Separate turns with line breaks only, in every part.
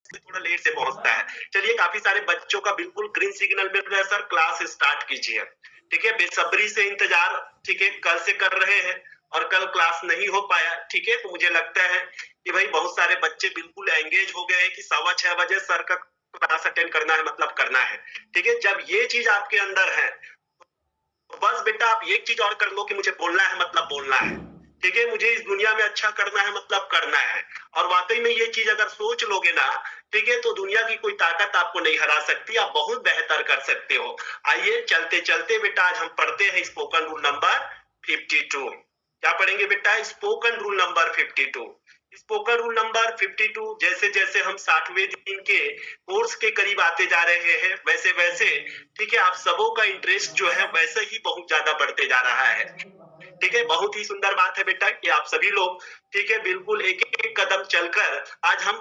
थोड़ा लेट से पहुंचता है। चलिए, काफी सारे बच्चों का बिल्कुल ग्रीन सिग्नल मिल रहा है सर, क्लास स्टार्ट कीजिए। ठीक है, बेसब्री से इंतजार, ठीक है, कल से कर रहे हैं और कल क्लास नहीं हो पाया। ठीक है, तो मुझे लगता है कि भाई बहुत सारे बच्चे बिल्कुल एंगेज हो गए हैं कि 6:15 बजे सर का क्लास अटेंड करना है, मतलब करना है। ठीक है, जब ये चीज आपके अंदर है तो बस बेटा आप एक चीज और कर लो कि मुझे बोलना है, मतलब बोलना है। ठीक है, मुझे इस दुनिया में अच्छा करना है, मतलब करना है। और वाकई में ये चीज अगर सोच लोगे ना, ठीक है, तो दुनिया की कोई ताकत आपको नहीं हरा सकती, आप बहुत बेहतर कर सकते हो। आइए चलते चलते बेटा आज हम पढ़ते हैं स्पोकन रूल नंबर 52। क्या पढ़ेंगे बेटा? Spoken rule number 52। Spoken rule number 52, जैसे जैसे हम 60वें दिन के कोर्स के करीब आते जा रहे हैं, वैसे वैसे ठीक है आप सबों का इंटरेस्ट जो है वैसे ही बहुत ज्यादा बढ़ते जा रहा है। ठीक है, बहुत ही सुंदर बात है बेटा कि आप सभी लोग ठीक है बिल्कुल एक एक कदम चलकर आज हम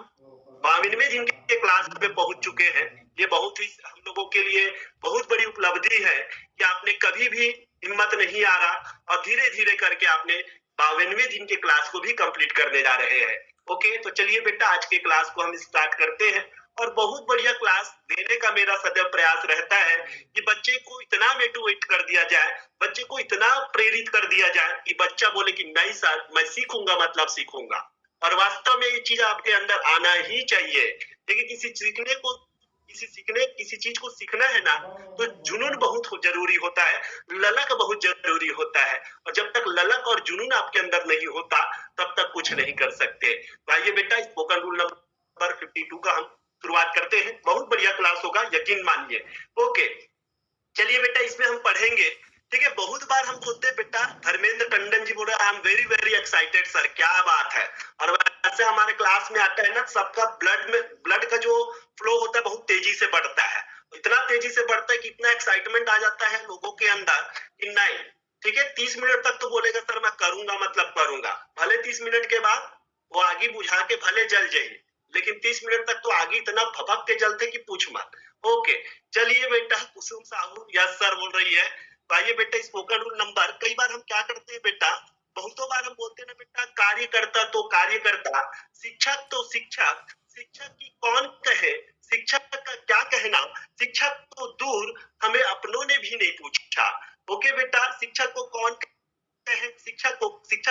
52वें दिन के क्लास पे पहुंच चुके हैं। ये बहुत ही हम लोगों के लिए बहुत बड़ी उपलब्धि है कि आपने कभी भी हिम्मत नहीं आ रहा और धीरे धीरे करके आपने 52वें दिन के क्लास को भी कंप्लीट करने जा रहे हैं। ओके, तो चलिए बेटा आज के क्लास को हम स्टार्ट करते हैं। और बहुत बढ़िया क्लास देने का मेरा सदैव प्रयास रहता है कि बच्चे को इतना मोटिवेट कर दिया जाए, बच्चे को इतना प्रेरित कर दिया जाए कि बच्चा बोले कि नहीं सर मैं सीखूंगा, मतलब सीखूंगा। और वास्तव में ये चीज आपके अंदर आना ही चाहिए। देखिए, किसी चीज को सीखना है ना, तो जुनून बहुत जरूरी होता है, ललक बहुत जरूरी होता है। और जब तक ललक और जुनून आपके अंदर नहीं होता तब तक कुछ नहीं कर सकते। तो आइए बेटा स्पोकन रूल नंबर 52 का हम शुरुआत करते हैं। बहुत बढ़िया क्लास होगा, यकीन मानिए। ओके, चलिए बेटा इसमें हम पढ़ेंगे। ठीक है, बहुत बार हम बोलते हैं बेटा, धर्मेंद्र टंडन जी बोल रहे हैं I am very very excited sir, क्या बात है। और वैसे हमारे क्लास में आता है ना, सबका ब्लड का जो फ्लो होता है बहुत तेजी से बढ़ता है, इतना तेजी से बढ़ता है कि इतना एक्साइटमेंट आ जाता है लोगों के अंदर कि नहीं। ठीक है, 30 मिनट तक तो बोलेगा सर मैं करूंगा, मतलब करूंगा, भले 30 मिनट के बाद वो आगे बुझा के भले जल जाइए, लेकिन 30 मिनट तक तो आगे इतना भभक के जलते कि पूछ मत। ओके, चलिए बेटा कुसुम साहू यस सर बोल रही है। तो आइए बेटा स्पोकन रूल नंबर, कई बार हम क्या करते हैं बेटा, बहुतों बार हम बोलते हैं ना बेटा, कार्यकर्ता तो कार्यकर्ता, शिक्षक तो शिक्षक, शिक्षक की कौन कहे, शिक्षक का क्या कहना, शिक्षक तो दूर हमें अपनों ने भी नहीं पूछा। ओके बेटा, शिक्षक को कौन कहे, शिक्षक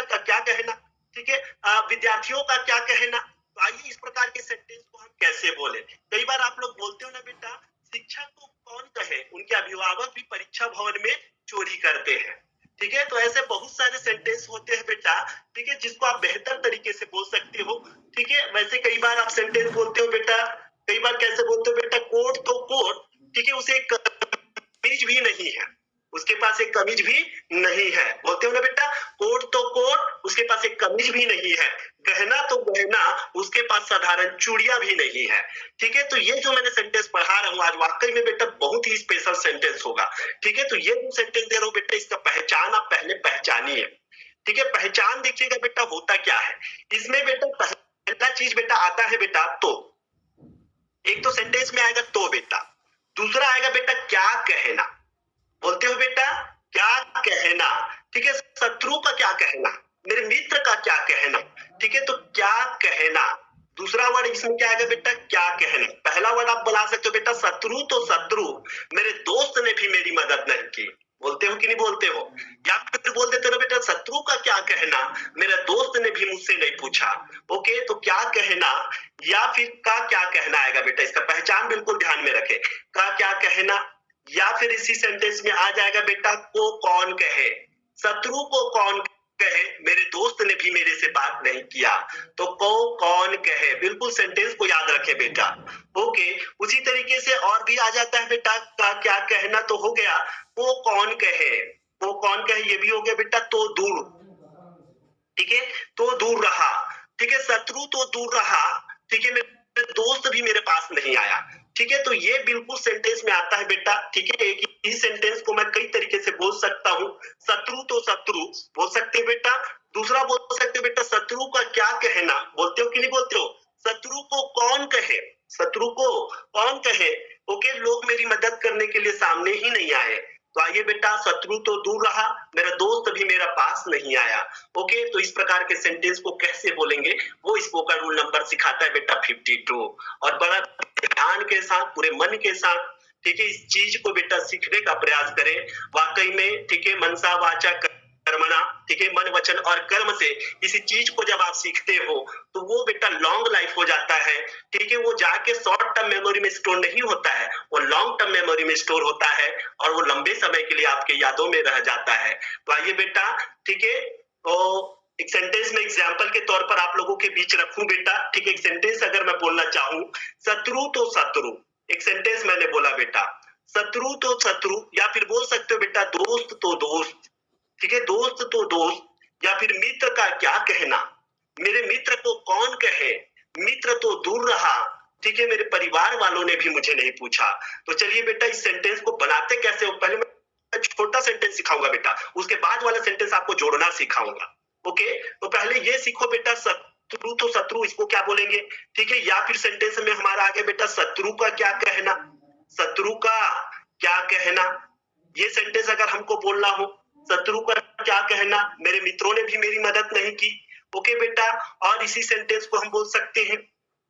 का क्या कहना। ठीक है, विद्यार्थियों का क्या कहना। तो आइए इस प्रकार के सेंटेंस को हम कैसे बोले। कई बार आप लोग बोलते हो ना बेटा, शिक्षक को कौन कहे, उनके अभिभावक भी परीक्षा भवन में चोरी करते हैं। ठीक है, तो ऐसे बहुत सारे सेंटेंस होते हैं बेटा, ठीक है, जिसको आप बेहतर तरीके से बोल सकते हो। ठीक है, वैसे कई बार आप सेंटेंस बोलते हो बेटा, कई बार कैसे बोलते हो बेटा, कोट तो कोट, ठीक है, उसे कमीज भी नहीं है, उसके पास एक कमीज भी नहीं है, बोलते हो ना बेटा, कोट तो कोट, उसके पास एक कमीज भी नहीं है, गहना तो गहना, उसके पास साधारण चूड़ियां भी नहीं है। ठीक है, तो ये जो मैंने सेंटेंस पढ़ा रहा हूँ आज वाकई में बेटा बहुत ही स्पेशल सेंटेंस होगा। ठीक है, तो ये जो सेंटेंस दे रहा हूँ बेटा, इसका पहचान आप पहले पहचानिए। ठीक है, पहचान देखिएगा बेटा होता क्या है इसमें बेटा, पहला चीज बेटा आता है बेटा तो, एक तो सेंटेंस में आएगा तो बेटा, दूसरा आएगा बेटा क्या कहना, बोलते हो बेटा क्या कहना। ठीक है, शत्रु का क्या कहना, मेरे मित्र का क्या कहना। ठीक है, तो क्या कहना, दूसरा वर्ड इसमें क्या आएगा बेटा, क्या कहना। पहला वर्ड आप बुला सकते हो बेटा शत्रु, तो शत्रु, मेरे दोस्त ने भी मेरी मदद नहीं की, बोलते हो कि नहीं बोलते हो। या फिर बोल देते हो बेटा शत्रु का क्या कहना, मेरे दोस्त ने भी मुझसे नहीं पूछा। ओके, तो क्या कहना या फिर का क्या कहना आएगा बेटा, इसका पहचान बिल्कुल ध्यान में रखे, का क्या कहना। या फिर इसी सेंटेंस में आ जाएगा बेटा को कौन कहे, शत्रु को कौन कहे, मेरे दोस्त ने भी मेरे से बात नहीं किया, तो को कौन कहे, बिल्कुल सेंटेंस को याद रखे बेटा। ओके, उसी तरीके से और भी आ जाता है बेटा, का क्या कहना तो हो गया, वो कौन कहे, वो कौन कहे ये भी हो गया बेटा, तो दूर। ठीक है, तो दूर रहा। ठीक है, शत्रु तो दूर रहा। ठीक है, मेरे दोस्त भी मेरे पास नहीं आया। ठीक है, तो ये बिल्कुल सेंटेंस में आता है बेटा। ठीक है, एक ही सेंटेंस को मैं कई तरीके से बोल सकता हूँ। शत्रु तो शत्रु बोल सकते हैं बेटा, दूसरा बोल सकते हो बेटा शत्रु का क्या कहना, बोलते हो कि नहीं बोलते हो, शत्रु को कौन कहे, शत्रु को कौन कहे। ओके, लोग मेरी मदद करने के लिए सामने ही नहीं आए, तो आइए बेटा, शत्रु तो दूर रहा, मेरा दोस्त भी मेरा पास नहीं आया। ओके, तो इस प्रकार के सेंटेंस को कैसे बोलेंगे, वो स्पोकन रूल नंबर सिखाता है बेटा 52। और बड़ा ध्यान के साथ, पूरे मन के साथ, ठीक है, इस चीज को बेटा सीखने का प्रयास करें। वाकई में, ठीक है, मनसा वाचा कर्मणा, ठीक है, मन वचन और कर्म से किसी चीज को जब आप सीखते हो तो वो बेटा लॉन्ग लाइफ हो जाता है। ठीक है, वो जाके शॉर्ट टर्म मेमोरी में स्टोर नहीं होता है, वो लॉन्ग टर्म मेमोरी में स्टोर होता है और वो लंबे समय के लिए आपके यादों में रह जाता है। तो आइए बेटा, ठीक है, तो एक सेंटेंस में एग्जाम्पल के तौर पर आप लोगों के बीच रखूं बेटा। ठीक है, एक सेंटेंस अगर मैं बोलना चाहूं, शत्रु तो शत्रु, एक सेंटेंस मैंने बोला बेटा, शत्रु तो शत्रु, या फिर बोल सकते हो बेटा दोस्त तो दोस्त। ठीक है, दोस्त तो दोस्त, या फिर मित्र का क्या कहना, मेरे मित्र को कौन कहे, मित्र तो दूर रहा, ठीक है, मेरे परिवार वालों ने भी मुझे नहीं पूछा। तो चलिए बेटा, इस सेंटेंस को बनाते कैसे हो, पहले मैं छोटा सेंटेंस सिखाऊंगा बेटा, उसके बाद वाला सेंटेंस आपको जोड़ना सिखाऊंगा। ओके, तो पहले ये सीखो बेटा, शत्रु तो शत्रु, इसको क्या बोलेंगे। ठीक है, या फिर सेंटेंस में हमारा आगे बेटा, शत्रु का क्या कहना, शत्रु का क्या कहना, ये सेंटेंस अगर हमको बोलना हो, शत्रु का क्या कहना, मेरे मित्रों ने भी मेरी मदद नहीं की। ओके बेटा, और इसी सेंटेंस को हम बोल सकते हैं,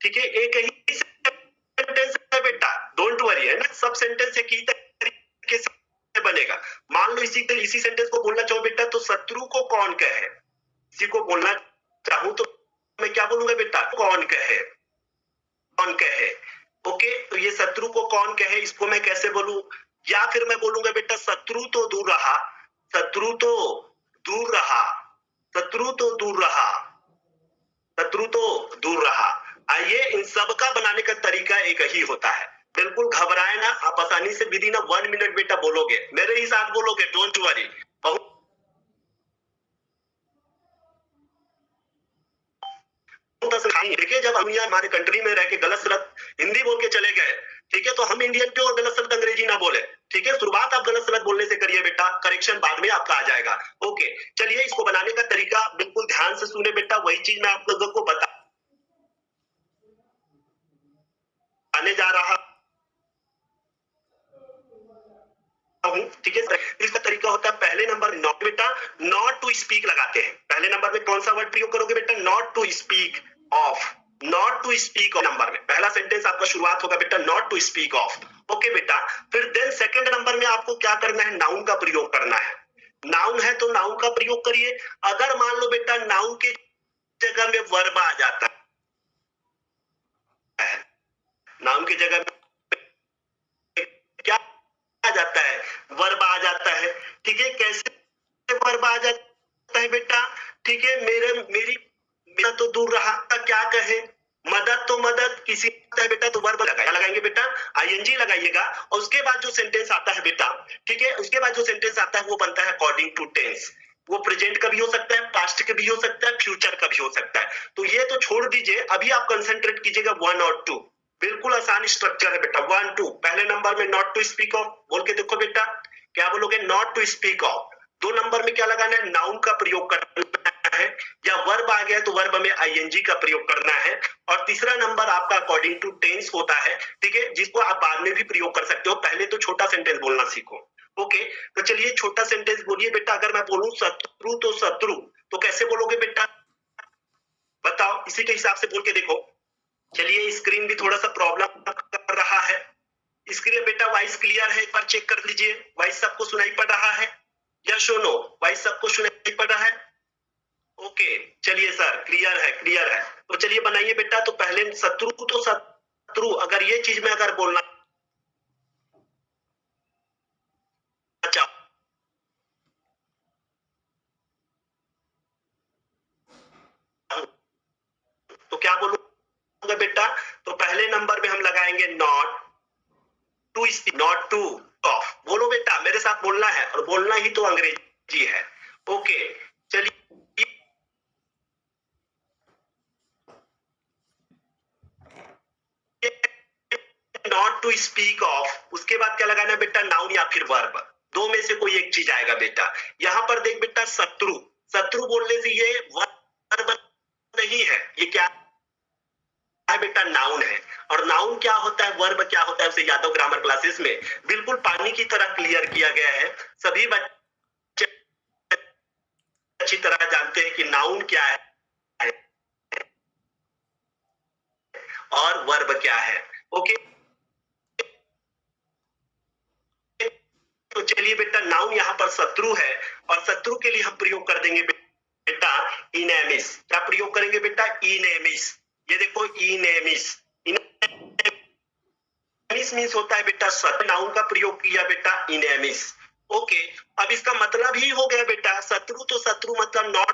ठीक है, एक ही सेंटेंस है बेटा, डोंट वरी, है ना, सब सेंटेंस एक ही तरीके से बनेगा। मान लो इसी सेंटेंस को बोलना चाहो बेटा, तो शत्रु को कौन कहे, किसी को बोलना चाहूं तो मैं क्या बोलूंगा बेटा, कौन कहे, कौन कहे। ओके, तो ये शत्रु को कौन कहे, इसको मैं कैसे बोलूं, या फिर मैं बोलूंगा बेटा, शत्रु तो दूर रहा, शत्रु तो दूर रहा, शत्रु तो दूर रहा, शत्रु तो दूर रहा। आइए, इन सब का बनाने का तरीका एक ही होता है, बिल्कुल घबराए ना, आप आसानी से विद इन 1 मिनट बेटा बोलोगे, मेरे ही साथ बोलोगे, डोंट वरी। बहुत देखिए, जब हम यहाँ हमारे कंट्री में रह के गलत सलत हिंदी बोल के चले गए, ठीक है, तो हम इंडियन क्यों गलत सलत अंग्रेजी ना बोले। ठीक है, शुरुआत आप गलत सलत बोलने से करिए बेटा, करेक्शन बाद में आपका आ जाएगा। ओके, चलिए, इसको बनाने का तरीका बिल्कुल ध्यान से सुने बेटा, वही चीज मैं आप लोगों को बताने जा रहा हूं। ठीक है, इसका तरीका होता है, पहले नंबर नॉट बेटा, नॉट टू स्पीक लगाते हैं। पहले नंबर में कौन सा वर्ड प्रयोग करोगे बेटा, not to speak of, not to speak of number में पहला सेंटेंस आपका शुरुआत होगा बेटा, not to speak of. Okay बेटा, फिर देन सेकंड नंबर में आपको क्या करना है, नाउन का प्रयोग करना है। नाउन है तो नाउन का प्रयोग करिए। अगर मान लो बेटा नाउन के जगह में वर्ब आ जाता है, नाउन की जगह में क्या आ जाता है, वर्ब आ जाता है। ठीक है, कैसे वर्ब आ जाता है बेटा, ठीक है, मेरा तो दूर रहा, क्या कहे, मदद तो मदद, किसी है बेटा तो वर्ब लगाएंगे बेटा, आईएनजी लगाइएगा, और उसके बाद जो सेंटेंस आता है बेटा, ठीक है, उसके बाद जो सेंटेंस आता है वो बनता है अकॉर्डिंग टू टेंस। वो प्रेजेंट का भी हो सकता है, पास्ट का भी हो सकता है, फ्यूचर का भी हो सकता है। तो ये तो छोड़ दीजिए, अभी आप कंसंट्रेट कीजिएगा 1 और 2। बिल्कुल आसान स्ट्रक्चर है बेटा, 1 2। पहले नंबर में नॉट टू स्पीक ऑफ बोल के देखो बेटा, क्या बोलोगे, not to speak of. 2 number में क्या लगाना है, नाउन का प्रयोग करना है, या वर्ब आ गया तो वर्ब में आईएनजी का प्रयोग करना है। और तीसरा नंबर आपका अकॉर्डिंग टू टेंस होता है, ठीक है, जिसको आप बाद में भी प्रयोग कर सकते हो, पहले तो छोटा सेंटेंस बोलना सीखो। ओके, तो चलिए छोटा सेंटेंस बोलिए बेटा, अगर मैं बोलूं शत्रु तो शत्रु, तो कैसे बोलोगे बेटा, बताओ, इसी के हिसाब से बोल के देखो। चलिए, स्क्रीन भी थोड़ा सा प्रॉब्लम कर रहा है, स्क्रीन बेटा वॉइस क्लियर है, एक बार चेक कर लीजिए, वॉइस सबको सुनाई पड़ रहा है, यस और नो, वॉइस सबको सुनाई पड़ रहा है। ओके, चलिए सर, क्लियर है, क्लियर है। तो चलिए बनाइए बेटा, तो पहले शत्रु तो शत्रु, अगर ये चीज में अगर बोलना तो क्या बोलूंगा बेटा, तो पहले नंबर में हम लगाएंगे not to, not to of. बोलो बेटा, मेरे साथ बोलना है, और बोलना ही तो अंग्रेजी है। ओके, चलिए, नॉट टू स्पीक ऑफ, उसके बाद क्या लगाना है बेटा, नाउन या फिर वर्ब, 2 में से कोई एक चीज आएगा बेटा। यहां पर देख बेटा, शत्रु, शत्रु बोलने से ये वर्ब नहीं है, ये क्या है बेटा, नाउन है। और नाउन क्या होता होता है, वर्ब क्या होता है, उसे यादव ग्रामर क्लासेस में बिल्कुल पानी की तरह क्लियर किया गया है। सभी बच्चे अच्छी तरह जानते हैं कि नाउन क्या है और वर्ब क्या है। ओके, तो चलिए बेटा, नाउन यहाँ पर शत्रु है और शत्रु के लिए हम प्रयोग कर देंगे बेटा इनेमिस। क्या प्रयोग करेंगे बेटा? इनेमिस। ये देखो, इनेमिस। इनेमिस मीन्स होता है बेटा शत्रु। नाउन का प्रयोग किया बेटा इनेमिस। ओके, अब इसका मतलब ही हो गया बेटा शत्रु, तो शत्रु मतलब नॉट।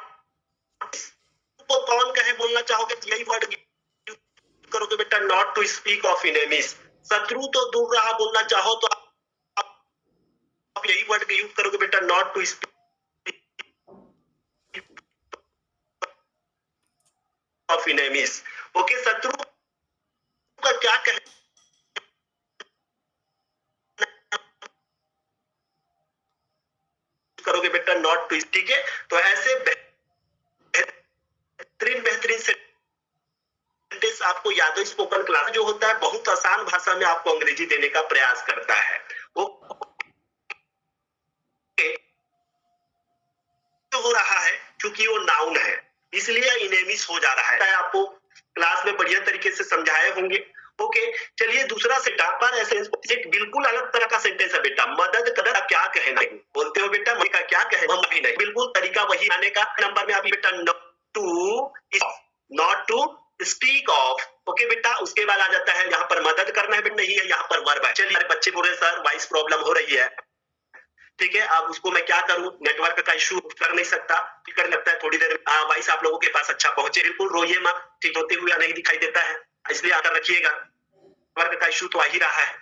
तो कौन कहे बोलना चाहोगे तो यही वर्ड करोगे बेटा, नॉट टू स्पीक ऑफ इनेमिस। शत्रु तो दूर रहा बोलना चाहो तो आप यही वर्ड यूज करोगे बेटा, not to speak of enemies. Okay, शत्रु का क्या कहे करोगे बेटा, नॉट टू। ठीक है, तो ऐसे बेहतरीन सेंटेंस आपको यादव स्पोकन क्लास जो होता है बहुत आसान भाषा में आपको अंग्रेजी देने का प्रयास करता है। वो हो रहा है क्योंकि वो नाउन है, इसलिए इनेमिस हो जा रहा है। आपको क्लास में बढ़िया तरीके से समझाए होंगे। ओके, चलिए दूसरा सेंटेंस बिल्कुल अलग तरह का सेंटेंस है बेटा। मदद कर क्या कहना, बोलते हो बेटा मदद का क्या कहना, हम भी नहीं, बिल्कुल तरीका वही आने का। नंबर में आप बेटा not to speak of. Okay बेटा, उसके बाद आ जाता है यहाँ पर मदद करना है बेटा, नहीं है यहाँ पर वर्ब है। चलिए बच्चे बोल रहे सर वॉइस प्रॉब्लम हो रही है। ठीक है, अब उसको मैं क्या करूं, नेटवर्क का इशू कर नहीं सकता, फिक्र लगता है थोड़ी देर वॉइस आप लोगों के पास अच्छा पहुंचे। बिल्कुल रोइए मत, ठीक होते हुए नहीं दिखाई देता है, इसलिए आकर रखिएगा। नेटवर्क का इशू तो आ ही रहा है।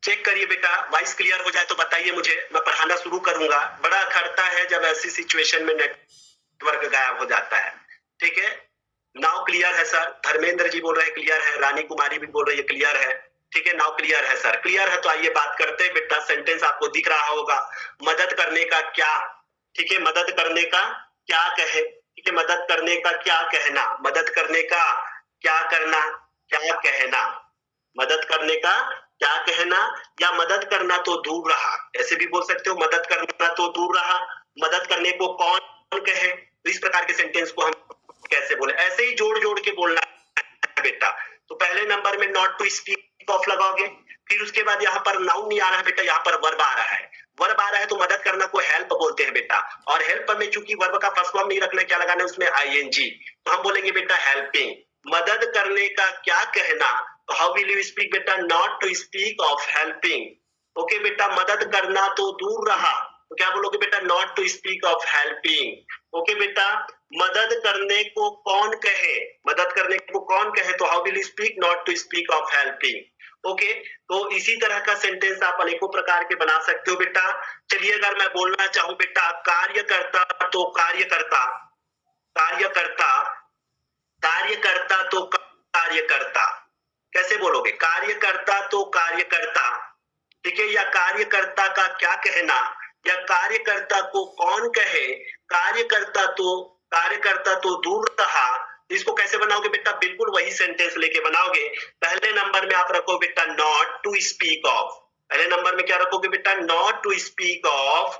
चेक करिए बेटा, वॉइस क्लियर हो जाए तो बताइए मुझे, मैं पढ़ाना शुरू करूंगा। बड़ा अखरता है जब ऐसी सिचुएशन में नेटवर्क गायब हो जाता है। ठीक है, नाउ क्लियर है सर। धर्मेंद्र जी बोल रहे हैं क्लियर है, रानी कुमारी भी बोल रही है क्लियर है। ठीक है, नाउ क्लियर है सर। क्लियर है तो आइए बात करते हैं बेटा। सेंटेंस आपको दिख रहा होगा, मदद करने का क्या। ठीक है, मदद करने का क्या कहे। ठीक है, मदद करने का क्या कहना, मदद करने का क्या करना, क्या कहना, मदद करने का क्या कहना, या मदद करना तो दूर रहा, ऐसे भी बोल सकते हो। मदद करना तो दूर रहा, मदद करने को कौन कहे। तो इस प्रकार के सेंटेंस को हम कैसे बोले, ऐसे ही जोड़ जोड़ के बोलना है बेटा। तो पहले नंबर में नॉट टू स्पीक ऑफ लगाओगे, फिर उसके बाद यहाँ पर नाउन नहीं आ रहा है बेटा, यहाँ पर वर्ब आ रहा है। वर्ब आ रहा है तो मदद करना को हेल्प बोलते हैं बेटा, और हेल्प में चूंकि वर्ब का फर्स्ट फॉर्म नहीं रखना, क्या लगाना है उसमें आईएनजी, तो हम बोलेंगे बेटा हेल्पिंग। मदद करने का क्या कहना, तो हाउ विल यू स्पीक बेटा, not to speak of helping. Okay बेटा, मदद करना तो दूर रहा, तो क्या बोलोगे बेटा, not to speak of helping. Okay बेटा, मदद करने को कौन कहे, मदद करने को कौन कहे, तो how will you speak, not to speak of helping. Okay, तो इसी तरह का सेंटेंस आप अनेकों प्रकार के बना सकते हो बेटा। चलिए अगर मैं बोलना चाहूं बेटा कार्यकर्ता तो कार्यकर्ता, कार्यकर्ता, कार्यकर्ता तो कार्यकर्ता, कैसे बोलोगे, कार्यकर्ता तो कार्यकर्ता। ठीक है, या कार्यकर्ता का क्या कहना, या कार्यकर्ता को कौन कहे, कार्यकर्ता तो दूर रहा। इसको कैसे बनाओगे बेटा, बिल्कुल वही सेंटेंस लेके बनाओगे। पहले नंबर में आप रखो बेटा नॉट टू स्पीक ऑफ, पहले नंबर में क्या रखोगे बेटा, नॉट टू स्पीक ऑफ।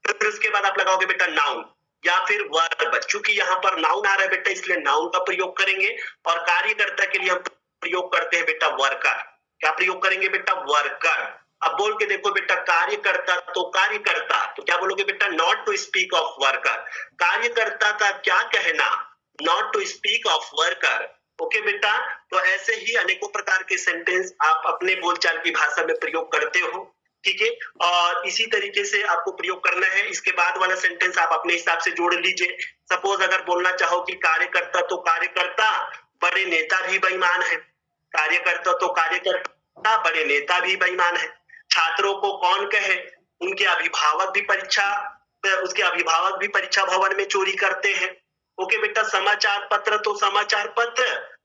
फिर उसके बाद आप लगाओगे बेटा नाउन या फिर वर्ब, चूंकि यहाँ पर नाउन आ रहा है बेटा इसलिए नाउन का प्रयोग करेंगे, और कार्यकर्ता के लिए हम प्रयोग करते हैं बेटा वर्कर। क्या प्रयोग करेंगे बेटा, वर्कर। अब बोल के देखो बेटा, कार्यकर्ता तो कार्यकर्ता, तो क्या बोलोगे बेटा, not to speak of worker. कार्यकर्ता का क्या कहना, not to speak of worker. Okay बेटा, तो ऐसे ही अनेकों प्रकार के सेंटेंस आप अपने बोलचाल की भाषा में प्रयोग करते हो। ठीक है, और इसी तरीके से आपको प्रयोग करना है। इसके बाद वाला सेंटेंस आप अपने हिसाब से जोड़ लीजिए। सपोज अगर बोलना चाहो कि कार्यकर्ता तो कार्यकर्ता, बड़े नेता भी बेईमान है। कार्यकर्ता तो कार्यकर्ता, बड़े नेता भी बेईमान है। छात्रों को कौन कहे, उनके अभिभावक भी परीक्षा भवन में चोरी करते हैं। ओके बेटा, समाचार पत्र तो समाचार पत्र,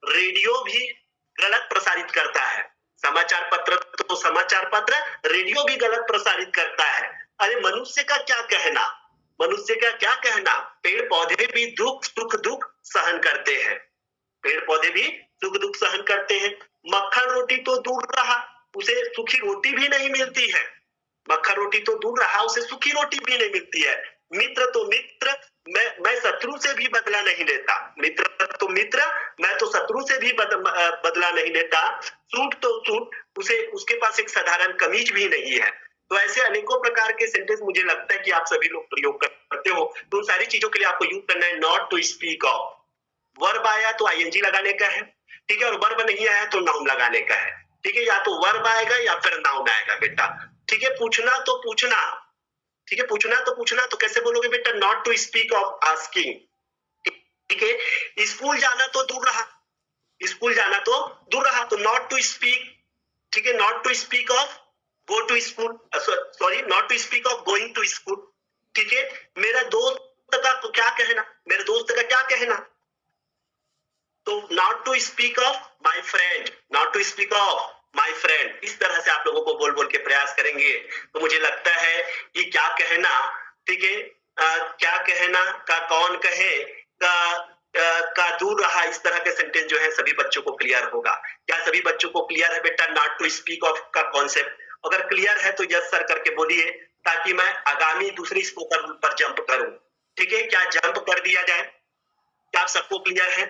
रेडियो भी गलत प्रसारित करता है। समाचार पत्र तो समाचार पत्र, रेडियो भी गलत प्रसारित करता है। अरे मनुष्य का क्या कहना, मनुष्य का क्या कहना, पेड़ पौधे भी दुख सुख दुख सहन करते हैं, पेड़ पौधे भी सुख दुख सहन करते हैं। मक्खन रोटी तो दूर रहा, उसे सूखी रोटी भी नहीं मिलती है। मक्खन रोटी तो दूर रहा, उसे सूखी रोटी भी नहीं मिलती है। मित्र तो मित्र, मैं शत्रु से भी बदला नहीं लेता। मित्र तो मित्र, मैं तो शत्रु से भी बदला नहीं लेता। सूट तो सूट, उसे उसके पास एक साधारण कमीज भी नहीं है। तो ऐसे अनेकों प्रकार के सेंटेंस मुझे लगता है कि आप सभी लोग प्रयोग करते हो। तो उन सारी चीजों के लिए आपको यूज करना है not to speak of. Verb आया तो आईएनजी लगाने का है, ठीक है, और वर्ब नहीं आया तो नाउन लगाने का है, ठीक है। या तो वर्ब आएगा या फिर नाउन आएगा बेटा, ठीक है। पूछना तो पूछना, ठीक है, पूछना तो पूछना, तो कैसे बोलोगे बेटा? Not to speak of asking, ठीक है। स्कूल जाना तो दूर रहा, स्कूल जाना तो दूर रहा, तो नॉट टू स्पीक, ठीक है, not to speak of go to school, sorry, not to speak of going to school, ठीक है। मेरा दोस्त का तो क्या कहना, मेरे दोस्त का क्या कहना, तो not to speak of my friend, not to speak of my friend. इस तरह से आप लोगों को बोल बोल के प्रयास करेंगे तो मुझे लगता है कि क्या कहना, ठीक है, क्या कहना का कौन कहे का दूर रहा, इस तरह के सेंटेंस जो है सभी बच्चों को क्लियर होगा। क्या सभी बच्चों को क्लियर है बेटा नॉट टू स्पीक ऑफ का कॉन्सेप्ट? अगर क्लियर है तो यस सर करके बोलिए, ताकि मैं आगामी दूसरी स्पोकन रूल पर जंप करूं, ठीक है। क्या जंप कर दिया जाए? क्या आप सबको क्लियर है?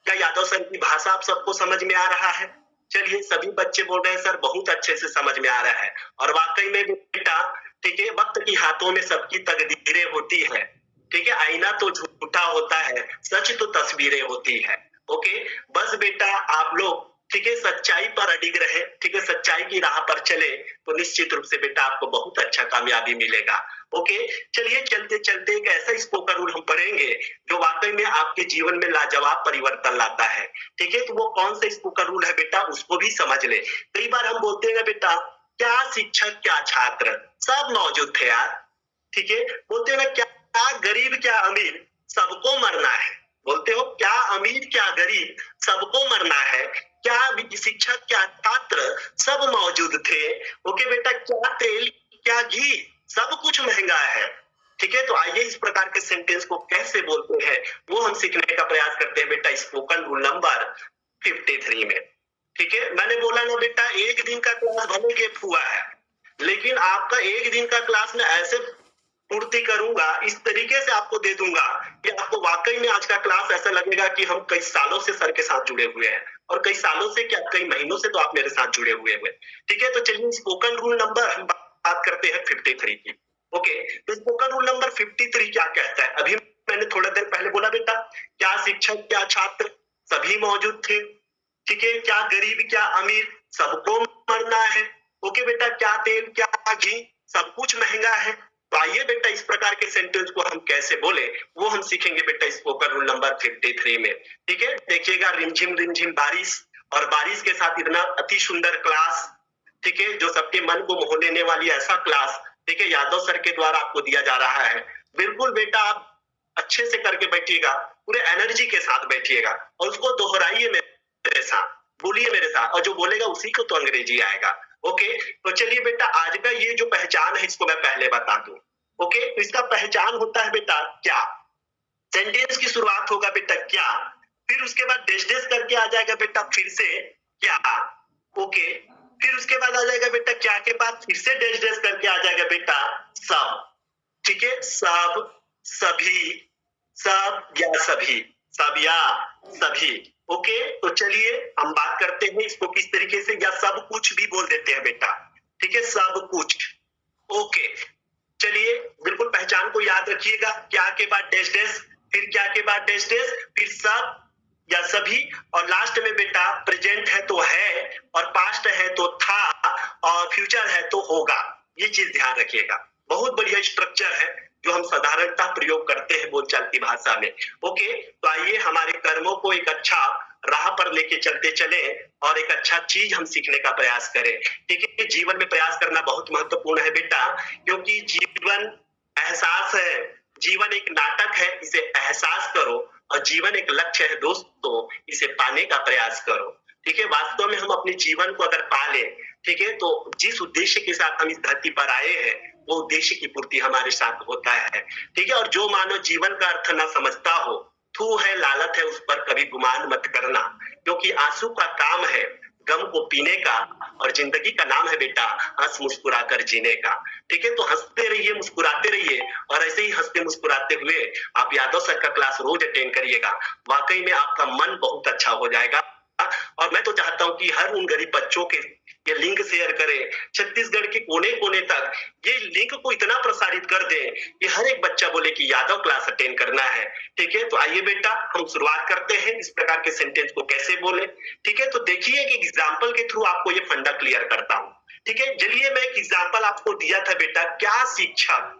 क्या यादव सर की भाषा आप सबको समझ में आ रहा है? चलिए, सभी बच्चे बोल रहे हैं सर बहुत अच्छे से समझ में आ रहा है। और वाकई में बेटा, ठीक है, वक्त की हाथों में सबकी तकदीरें होती है, ठीक है। आईना तो झूठा होता है, सच तो तस्वीरें होती है। ओके, बस बेटा आप लोग, ठीक है, सच्चाई पर अडिग रहे, ठीक है, सच्चाई की राह पर चले तो निश्चित रूप से बेटा आपको बहुत अच्छा कामयाबी मिलेगा। ओके, चलिए चलते चलते एक ऐसा स्पोकन रूल हम पढ़ेंगे जो वाकई में आपके जीवन में लाजवाब परिवर्तन लाता है, ठीक है। तो वो कौन सा स्पोकन रूल है बेटा, उसको भी समझ ले। कई बार हम बोलते हैं बेटा, क्या शिक्षक क्या छात्र सब मौजूद थे यार, ठीक है। बोलते हैं ना, क्या गरीब क्या अमीर सबको मरना है। बोलते हो क्या अमीर क्या गरीब सबको मरना है, क्या शिक्षक क्या छात्र सब मौजूद थे। ओके बेटा, क्या तेल क्या घी सब कुछ महंगा है, ठीक है। तो आइए इस प्रकार के सेंटेंस को कैसे बोलते हैं वो हम सीखने का प्रयास करते हैं बेटा स्पोकन रूल नंबर 53 में, ठीक है। मैंने बोला ना बेटा, एक दिन का क्लास भले गेप हुआ है, लेकिन आपका एक दिन का क्लास में ऐसे पूर्ति करूंगा, इस तरीके से आपको दे दूंगा कि आपको वाकई में आज का क्लास ऐसा लगेगा कि हम कई सालों से सर के साथ जुड़े हुए हैं, और कई सालों से क्या कई महीनों से तो आप मेरे साथ जुड़े हुए हैं, ठीक है। तो चलिए स्पोकन रूल नंबर हम बात करते हैं 53 की। ओके, तो स्पोकन रूल नंबर 53 क्या कहता है? अभी मैंने थोड़ा देर पहले बोला बेटा, क्या शिक्षक क्या छात्र सभी मौजूद थे, ठीक है। क्या गरीब क्या अमीर सबको मरना है। ओके बेटा, क्या तेल क्या घी सब कुछ महंगा है। तो आइए बेटा इस प्रकार के सेंटेंस को हम कैसे बोले वो हम सीखेंगे बेटा स्पोकन रूल नंबर 53 में, ठीक है। देखिएगा, रिमझिम बारिश, और बारिश के साथ इतना अति सुंदर क्लास, ठीक है, जो सबके मन को मोह लेने वाली ऐसा क्लास, ठीक है, यादव सर के द्वारा आपको दिया जा रहा है। बिल्कुल बेटा आप अच्छे से करके बैठिएगा, पूरे एनर्जी के साथ बैठिएगा और उसको दोहराइए मेरे साथ, बोलिए मेरे साथ, और जो बोलेगा उसी को तो अंग्रेजी आएगा। ओके, तो चलिए बेटा आज का ये जो पहचान है इसको मैं पहले बता दूं। ओके, तो इसका पहचान होता है बेटा क्या। सेंटेंस की शुरुआत होगा बेटा क्या, फिर उसके बाद डैश डैश करके आ जाएगा बेटा फिर से क्या। ओके, फिर उसके बाद आ जाएगा बेटा क्या के बाद फिर से डैश डैश करके आ जाएगा बेटा सब, ठीक है। सब, सभी, सब या सभी, सब या सभी। ओके, तो चलिए हम बात करते हैं इसको किस तरीके से, या सब कुछ भी बोल देते हैं बेटा, ठीक है, सब कुछ। ओके, चलिए बिल्कुल पहचान को याद रखिएगा, क्या के बाद डैश डैश, फिर क्या के बाद डैश डैश, फिर सब या सभी, और लास्ट में बेटा प्रेजेंट है तो है, और पास्ट है तो था, और फ्यूचर है तो होगा। ये चीज ध्यान रखिएगा, बहुत बढ़िया स्ट्रक्चर है जो हम साधारणतः प्रयोग करते हैं बोलचाल की भाषा में। ओके, तो आइए हमारे कर्मों को एक अच्छा राह पर लेके चलते चले और एक अच्छा चीज हम सीखने का प्रयास करें, ठीक है। जीवन में प्रयास करना बहुत महत्वपूर्ण है बेटा, क्योंकि जीवन एहसास है, जीवन एक नाटक है, इसे एहसास करो, और जीवन एक लक्ष्य है दोस्तों, इसे पाने का प्रयास करो, ठीक है। वास्तव में हम अपने जीवन को अगर पाले, ठीक है, तो जिस उद्देश्य के साथ हम इस धरती पर आए हैं वो उद्देश्य की पूर्ति हमारे साथ होता है, ठीक है। और जो मानव जीवन का अर्थ ना समझता हो थू है लालत है उस पर कभी गुमान मत करना, क्योंकि आंसू का काम है गम को पीने का, और जिंदगी का नाम है बेटा हंस मुस्कुरा कर जीने का। ठीक है, तो हंसते रहिए, मुस्कुराते रहिए, और ऐसे ही हंसते मुस्कुराते हुए आप यादव सर का क्लास रोज अटेंड करिएगा। वाकई में आपका मन बहुत अच्छा हो जाएगा। और मैं तो चाहता हूं कि हर उन गरीब बच्चों के ये लिंक शेयर करें, छत्तीसगढ़ के कोने कोने तक ये लिंक को इतना प्रसारित कर दें कि हर एक बच्चा बोले कि यादव क्लास अटेंड करना है। ठीक है, तो आइए बेटा हम शुरुआत करते हैं इस प्रकार के सेंटेंस को कैसे बोले। ठीक है, तो देखिए एक एग्जाम्पल के थ्रू आपको ये फंडा क्लियर करता हूं। ठीक है, चलिए मैं एक एग्जाम्पल आपको दिया था बेटा, क्या शिक्षक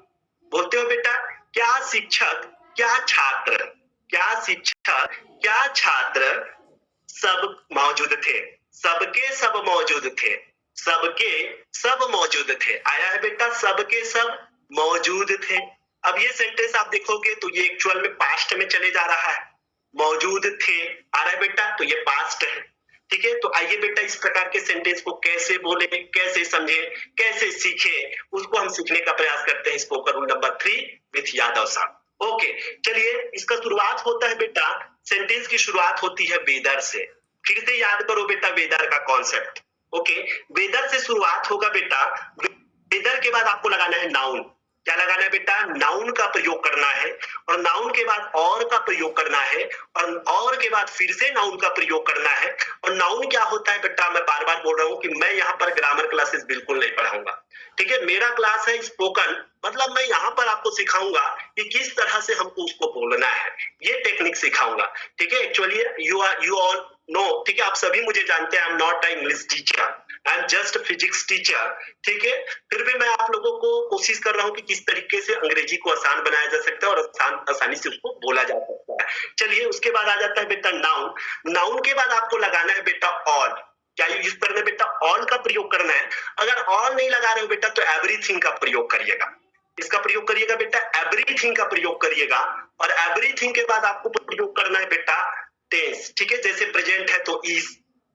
बोलते हो बेटा, क्या शिक्षक क्या छात्र, क्या शिक्षक क्या छात्र सब मौजूद थे, सबके सब मौजूद थे, सबके सब मौजूद थे। आया है बेटा, सबके सब मौजूद थे। अब ये सेंटेंस आप देखोगे तो ये एक्चुअल में पास्ट में चले जा रहा है, मौजूद थे आ रहा है बेटा, तो ये पास्ट है। ठीक है, तो आइए बेटा इस प्रकार के सेंटेंस को कैसे बोले, कैसे समझे, कैसे सीखे, उसको हम सीखने का प्रयास करते हैं spoken rule number 3 with Yadav साहब। ओके, चलिए इसका शुरुआत होता है बेटा, सेंटेंस की शुरुआत होती है वेदर से। फिर से याद करो बेटा वेदर का कॉन्सेप्ट। ओके, वेदर से शुरुआत होगा बेटा, वेदर के बाद आपको लगाना है नाउन। क्या लगाना है बेटा, नाउन का प्रयोग करना है, और नाउन के बाद और का प्रयोग करना है, और के बाद फिर से नाउन का प्रयोग करना है। और नाउन क्या होता है बेटा, मैं बार बार बोल रहा हूं कि मैं यहाँ पर ग्रामर क्लासेस बिल्कुल नहीं पढ़ाऊंगा। ठीक है, मेरा क्लास है स्पोकन, मतलब मैं यहाँ पर आपको सिखाऊंगा कि किस तरह से हमको उसको बोलना है, ये टेक्निक सिखाऊंगा। ठीक है, एक्चुअली यू ऑल नो, ठीक है, आप सभी मुझे जानते हैं, I am not a English teacher, I am just physics teacher. ठीक है, फिर भी मैं आप लोगों को कोशिश कर रहा हूं कि किस तरीके से अंग्रेजी को आसान बनाया जा सकता है और आसानी से उसको बोला जा सकता है। चलिए उसके बाद आ जाता है बेटा नाउन। नाउन के बाद आपको लगाना है बेटा ऑल। क्या यूज करना है बेटा, ऑल का प्रयोग करना है। अगर ऑल नहीं लगा रहे हो बेटा तो एवरीथिंग का प्रयोग करिएगा। इसका प्रयोग करिएगा बेटा, एवरीथिंग का प्रयोग करिएगा। और एवरीथिंग के बाद आपको प्रयोग करना है बेटा टेंस। ठीक है, जैसे प्रेजेंट है तो इज,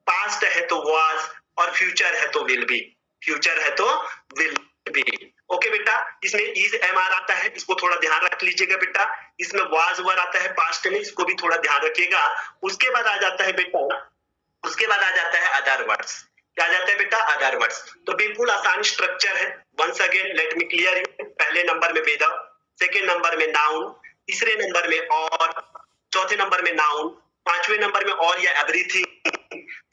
पास्ट है तो वाज, और फ्यूचर है तो विल बी, फ्यूचर है तो विल बी। ओके बेटा, इसमें इज एम आर आता है, इसको थोड़ा ध्यान रख लीजिएगा बेटा। इसमें वाज वर आता है पास्ट में, इसको भी थोड़ा ध्यान रखिएगा। उसके बाद आ जाता है बेटा, उसके बाद आ जाता है अदर वर्ड्स। क्या आ जाता है बेटा, अदर वर्ड्स। तो बिल्कुल आसान स्ट्रक्चर है। Once again let me clear you, पहले नंबर में वेदर, सेकेंड नंबर में नाउन, तीसरे नंबर में और, चौथे नंबर में नाउन, पांचवें नंबर में और या एवरीथिंग,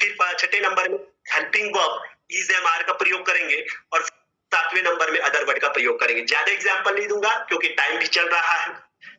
फिर छठे नंबर में helping verb is am are का प्रयोग करेंगे, और सातवें नंबर में अदर वर्ड का प्रयोग करेंगे। ज्यादा एग्जाम्पल नहीं दूंगा क्योंकि टाइम भी चल रहा है।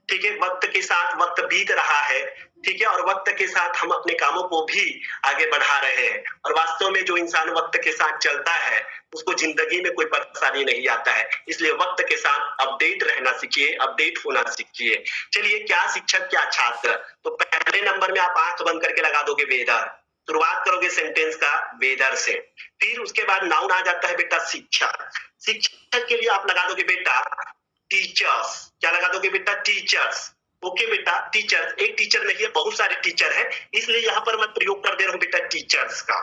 ठीक है, वक्त के साथ वक्त बीत रहा है। ठीक है, और वक्त के साथ हम अपने कामों को भी आगे बढ़ा रहे हैं। और वास्तव में जो इंसान वक्त के साथ चलता है उसको जिंदगी में कोई परेशानी नहीं आता है। इसलिए वक्त के साथ अपडेट रहना सीखिए, अपडेट होना सीखिए। चलिए, क्या शिक्षक क्या छात्र, तो पहले नंबर में आप आंख बंद करके लगा दोगे वेदर, शुरुआत करोगे सेंटेंस का वेदर से। फिर उसके बाद नाउन आ जाता है बेटा शिक्षक। शिक्षक के लिए आप लगा दोगे बेटा टीचर्स। क्या लगा दोगे बेटा, टीचर्स। ओके बेटा, टीचर्स, एक टीचर नहीं है, बहुत सारे टीचर है, इसलिए यहाँ पर मैं प्रयोग कर दे रहा हूँ बेटा टीचर्स का।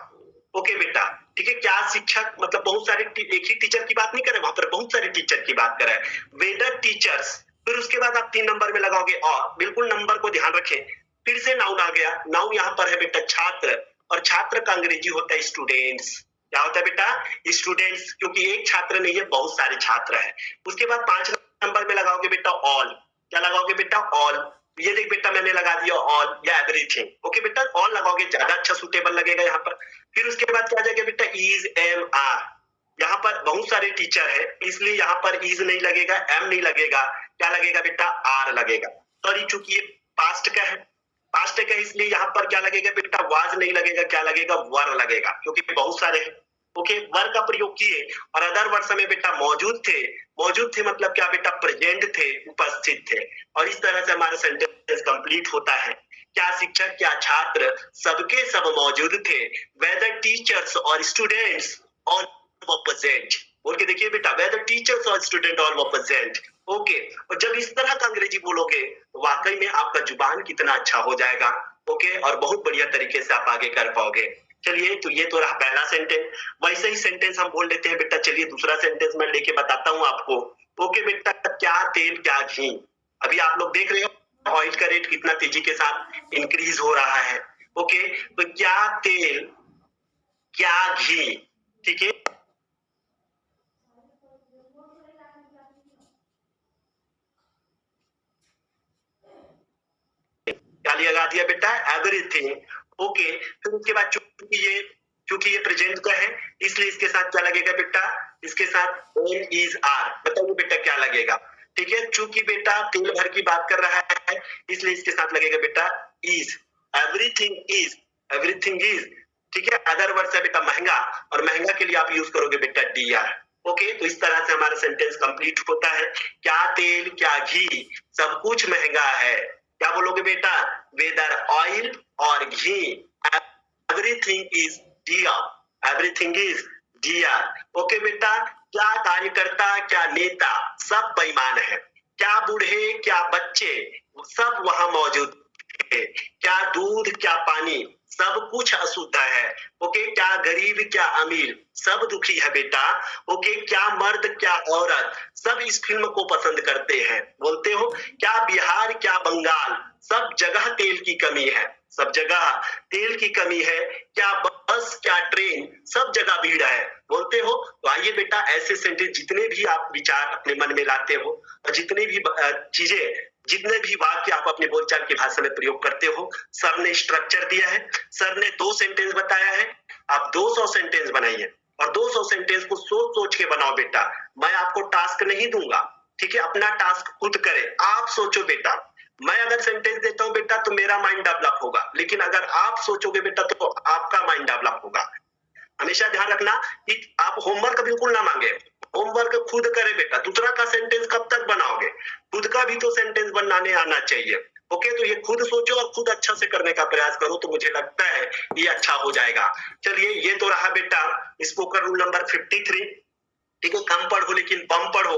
ओके बेटा, ठीक है, क्या शिक्षक मतलब बहुत सारे, एक ही टीचर की बात नहीं कर रहे, वहां पर बहुत सारे टीचर की बात कर रहे हैं, वेदर टीचर्स। फिर उसके बाद आप 3 नंबर में लगाओगे और, बिल्कुल नंबर को ध्यान रखें। फिर से नाउन आ गया, नाउन यहाँ पर है बेटा छात्र, और छात्र का अंग्रेजी होता है स्टूडेंट्स। क्या होता है बेटा, स्टूडेंट्स, क्योंकि एक छात्र नहीं है, बहुत सारे छात्र हैं। उसके बाद 5 नंबर में लगाओगे बेटा ऑल। क्या लगाओगे बेटा, ऑल। ये देख बेटा मैंने लगा दिया ऑल या एवरीथिंग। ओके बेटा, ऑल लगाओगे, ज्यादा अच्छा सुटेबल लगेगा यहाँ पर। फिर उसके बाद क्या जाएगा बेटा, इज एम आर। यहाँ पर बहुत सारे टीचर है, इसलिए यहाँ पर इज नहीं लगेगा, एम नहीं लगेगा, क्या लगेगा बेटा, आर लगेगा। सॉरी, चूंकि ये पास्ट का है, पास्ट का, इसलिए यहाँ पर क्या लगेगा बेटा, वाज नहीं लगेगा, क्या लगेगा, वर लगेगा, क्योंकि बहुत सारे हैं। ओके, वर का प्रयोग किए, और अदर वर्ड्स में बेटा मौजूद थे। मौजूद थे मतलब क्या बेटा, प्रेजेंट थे, उपस्थित थे। और इस तरह से हमारा सेंटेंस कंप्लीट होता है। क्या शिक्षक क्या छात्र सबके सब मौजूद थे, वेदर टीचर्स और स्टूडेंट्स ऑल वर प्रेजेंट। बोल के देखिए बेटा, वेदर टीचर्स और student all were present. Okay, और जब इस तरह का अंग्रेजी बोलोगे तो वाकई में आपका जुबान कितना अच्छा हो जाएगा। ओके, और बहुत बढ़िया तरीके से आप आगे कर पाओगे। चलिए, तो ये तो रहा पहला सेंटेंस। वैसे ही सेंटेंस हम बोल लेते हैं बेटा। चलिए दूसरा सेंटेंस मैं लेके बताता हूँ आपको। ओके बेटा, क्या तेल क्या घी, अभी आप लोग देख रहे हो ऑयल का रेट कितना तेजी के साथ इंक्रीज हो रहा है। ओके, तो क्या तेल, क्या घी, ठीक है, क्या लगा दिया बेटा, एवरीथिंग। ओके, फिर उसके बाद चूंकि ये प्रेजेंट का है इसलिए इसके साथ क्या लगेगा बेटा, इसके साथ एम इज आर। बताइए बेटा क्या लगेगा, ठीक है, चूंकि बेटा तेल भर की बात कर रहा है इसलिए इसके साथ लगेगा बेटा इज। एवरीथिंग इज, ठीक है। अदर वर्ड है बेटा महंगा, और महंगा के लिए आप यूज करोगे बेटा डी आर। ओके, तो इस तरह से हमारा सेंटेंस कंप्लीट होता है। क्या तेल, क्या घी, सब कुछ महंगा है। क्या बोलोगे बेटा, वेदर ऑयल और घी, everything is dear, everything is dear. Okay बेटा, क्या कार्यकर्ता, क्या नेता, सब बेईमान है। क्या बूढ़े, क्या बच्चे, सब वहां मौजूद है। क्या दूध, क्या पानी, सब कुछ अशुद्ध है। ओके, क्या गरीब, क्या अमीर, सब दुखी है बेटा। ओके, क्या मर्द, क्या औरत, सब इस फिल्म को पसंद करते हैं। बोलते हो, क्या बिहार, क्या बंगाल, सब जगह तेल की कमी है, सब जगह तेल की कमी है। क्या बस, क्या ट्रेन, सब जगह भीड़ है। बोलते हो, तो आइए बेटा ऐसे सेंटेंस जितने भी आप विचार अपने मन में लाते हो और जितने भी चीजें, जितने भी वाक्य आप अपने बोलचाल की भाषा में प्रयोग करते हो, सर ने स्ट्रक्चर दिया है, सर ने 2 सेंटेंस बताया है, आप 200 सेंटेंस बनाइए और 200 सेंटेंस को सोच सोच के बनाओ बेटा। मैं आपको टास्क नहीं दूंगा, ठीक है, अपना टास्क खुद करें, आप सोचो बेटा। मैं अगर सेंटेंस देता हूं बेटा तो मेरा माइंड डेवलप होगा, लेकिन अगर आप सोचोगे बेटा तो आपका माइंड डेवलप होगा। हमेशा ध्यान रखना कि आप होमवर्क बिल्कुल ना मांगे, होमवर्क खुद करे बेटा। दूसरा का सेंटेंस कब तक बनाओगे, खुद का भी तो सेंटेंस बनाने आना चाहिए। ओके, तो ये खुद सोचो और खुद अच्छा से करने का प्रयास करो, तो मुझे लगता है ये अच्छा हो जाएगा। चलिए, ये तो रहा बेटा स्पोकन रूल नंबर 53। ठीक है, कम पढ़ो लेकिन बम पढ़ो,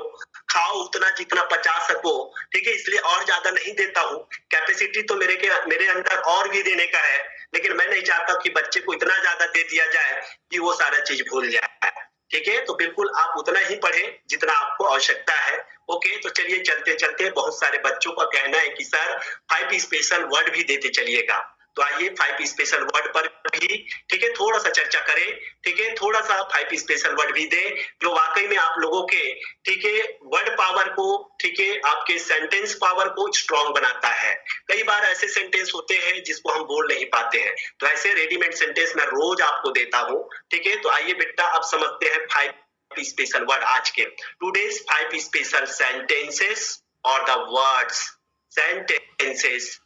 खाओ उतना जितना पचा सको, ठीक है, इसलिए और ज्यादा नहीं देता हूँ। कैपेसिटी तो मेरे अंदर और भी देने का है, लेकिन मैं नहीं चाहता कि बच्चे को इतना ज्यादा दे दिया जाए कि वो सारा चीज भूल जाए। ठीक है, तो बिल्कुल आप उतना ही पढ़ें जितना आपको आवश्यकता है। ओके, तो चलिए चलते चलते बहुत सारे बच्चों का कहना है कि सर 5 स्पेशल वर्ड भी देते चलिएगा। तो आइए 5 स्पेशल वर्ड पर भी, ठीक है, थोड़ा सा चर्चा करें। ठीक है, थोड़ा सा 5 स्पेशल वर्ड भी दे जो वाकई में आप लोगों के, ठीक है, वर्ड पावर को, ठीक है, आपके सेंटेंस पावर को स्ट्रॉन्ग बनाता है। कई बार ऐसे सेंटेंस होते हैं जिसको हम बोल नहीं पाते हैं, तो ऐसे रेडीमेड सेंटेंस मैं रोज आपको देता हूँ। ठीक है, तो आइए बेटा अब समझते हैं 5 स्पेशल वर्ड आज के। टुडेज 5 स्पेशल सेंटेंसेस और द वर्ड्स, सेंटेंसेस